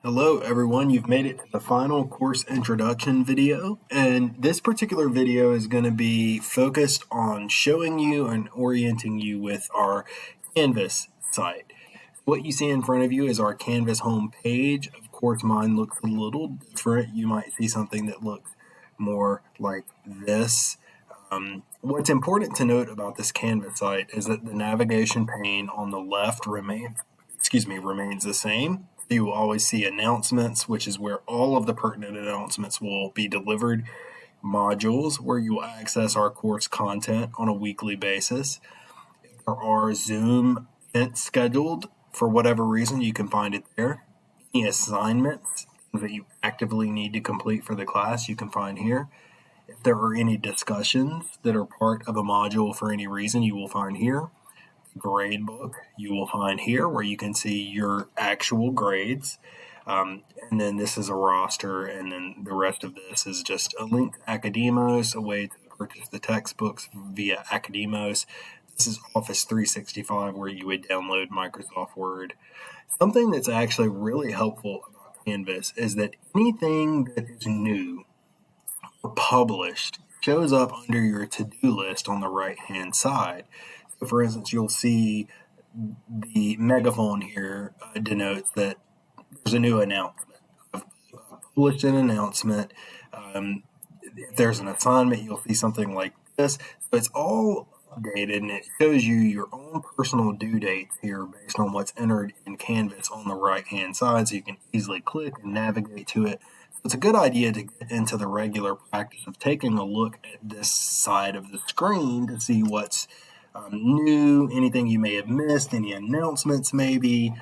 Hello everyone, you've made it to the final course introduction video, and this particular video is going to be focused on showing you and orienting you with our Canvas site. What you see in front of you is our Canvas home page. Of course, mine looks a little different. You might see something that looks more like this. What's important to note about this Canvas site is that the navigation pane on the left remains the same. You will always see announcements, which is where all of the pertinent announcements will be delivered. Modules, where you will access our course content on a weekly basis. If there are Zoom events scheduled, for whatever reason, you can find it there. Any assignments that you actively need to complete for the class, you can find here. If there are any discussions that are part of a module for any reason, you will find here. Grade book you will find here, where you can see your actual grades, and then this is a roster, and then the rest of this is just a link to Academos, a way to purchase the textbooks via Academos. This is Office 365, where you would download Microsoft Word. Something that's actually really helpful about Canvas is that anything that is new or published shows up under your to-do list on the right-hand side. So for instance, you'll see the megaphone here denotes that there's a new announcement. I've published an announcement. If there's an assignment, you'll see something like this. So it's all updated, and it shows you your own personal due dates here based on what's entered in Canvas on the right-hand side, so you can easily click and navigate to it. It's a good idea to get into the regular practice of taking a look at this side of the screen to see what's new, anything you may have missed, any announcements maybe,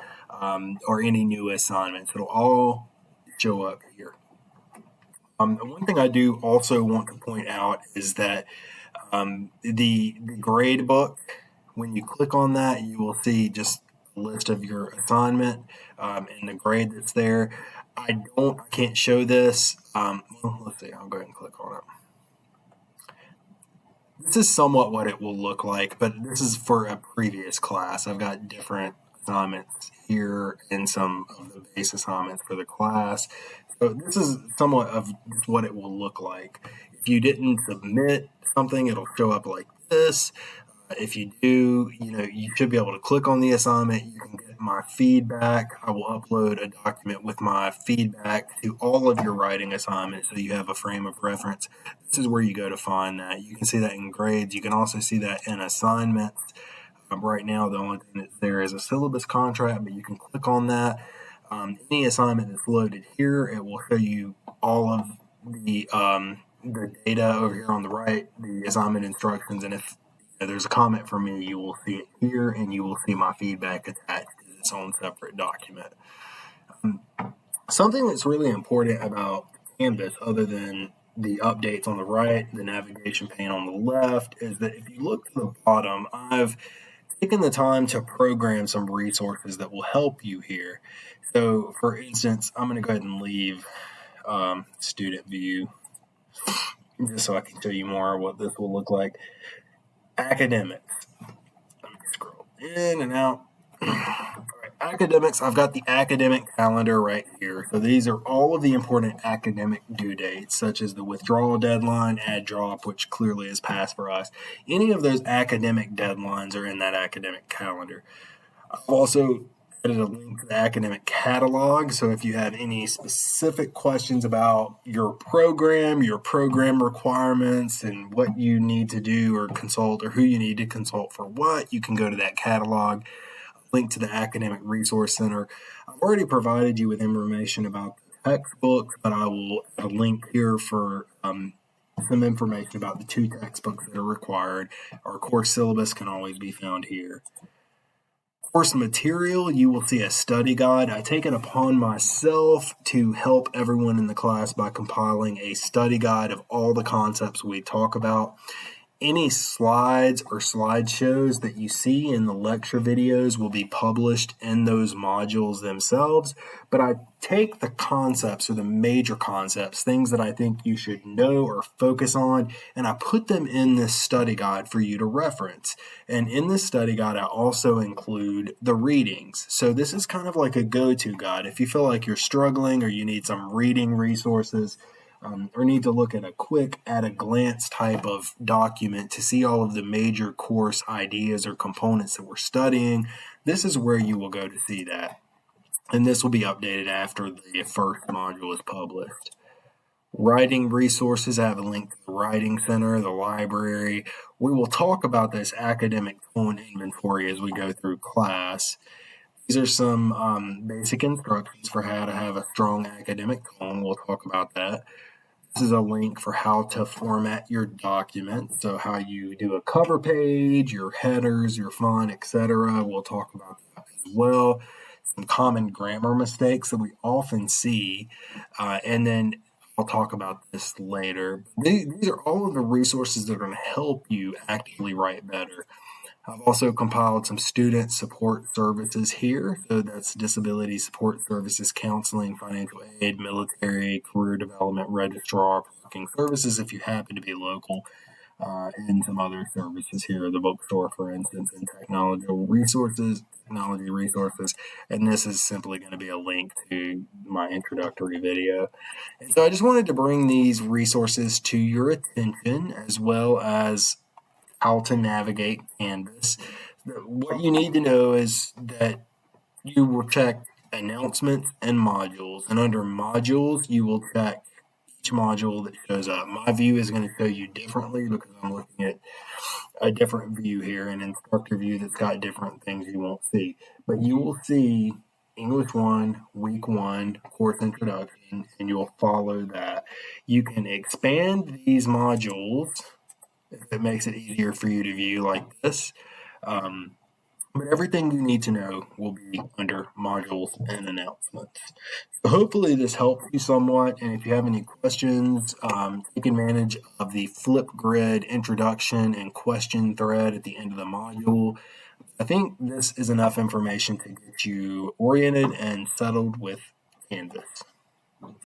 or any new assignments. It'll all show up here. One thing I do also want to point out is that the grade book, when you click on that, you will see just a list of your assignment and the grade that's there. I can't show this. Let's see, I'll go ahead and click on it. This is somewhat what it will look like, but this is for a previous class. I've got different assignments here and some of the base assignments for the class. So this is somewhat of what it will look like. If you didn't submit something, it'll show up like this. If you do, you should be able to click on the assignment. You can get my feedback. I will upload a document with my feedback to all of your writing assignments so you have a frame of reference. This is where you go to find that. You can see that in grades. You can also see that in assignments. Right now, the only thing that's there is a syllabus contract, but you can click on that. Any assignment that's loaded here, it will show you all of the data over here on the right, the assignment instructions, and if there's a comment from me, you will see it here, and you will see my feedback attached to its own separate document. Something that's really important about Canvas, other than the updates on the right, the navigation pane on the left, is that if you look to the bottom, I've taken the time to program some resources that will help you here. So, for instance, I'm going to go ahead and leave student view just so I can show you more what this will look like. Academics. Let me scroll in and out. All right, academics, I've got the academic calendar right here. So these are all of the important academic due dates, such as the withdrawal deadline, add drop, which clearly is passed for us. Any of those academic deadlines are in that academic calendar. I've also added a link to the academic catalog, so if you have any specific questions about your program requirements, and what you need to do or consult, or who you need to consult for what, you can go to that catalog. Link to the Academic Resource Center. I've already provided you with information about the textbooks, but I will add a link here for some information about the 2 textbooks that are required. Our course syllabus can always be found here. Course material, you will see a study guide. I take it upon myself to help everyone in the class by compiling a study guide of all the concepts we talk about. any slides or slideshows that you see in the lecture videos will be published in those modules themselves, but I take the concepts or the major concepts, things that I think you should know or focus on, and I put them in this study guide for you to reference. And in this study guide, I also include the readings. So this is kind of like a go-to guide. If you feel like you're struggling or you need some reading resources, or need to look at a quick at-a-glance type of document to see all of the major course ideas or components that we're studying, this is where you will go to see that. And this will be updated after the first module is published. Writing resources, I have a link to the Writing Center, the library. We will talk about this academic tone inventory as we go through class. These are some basic instructions for how to have a strong academic tone. We'll talk about that. This is a link for how to format your document, so how you do a cover page, your headers, your font, etc. We'll talk about that as well. Some common grammar mistakes that we often see, and then I'll talk about this later. These are all of the resources that are going to help you actively write better. I've also compiled some student support services here. So that's disability support services, counseling, financial aid, military, career development, registrar, parking services if you happen to be local, and some other services here, the bookstore, for instance, and technology resources. And this is simply going to be a link to my introductory video. And so I just wanted to bring these resources to your attention, as well as how to navigate Canvas. What you need to know is that you will check announcements and modules, and under modules you will check each module that shows up. My view is going to show you differently because I'm looking at a different view here, an instructor view that's got different things you won't see. But you will see English 1, Week 1, Course Introduction, and you will follow that. You can expand these modules if it makes it easier for you to view like this. But everything you need to know will be under modules and announcements. So hopefully this helps you somewhat, and if you have any questions, take advantage of the Flipgrid introduction and question thread at the end of the module. I think this is enough information to get you oriented and settled with Canvas.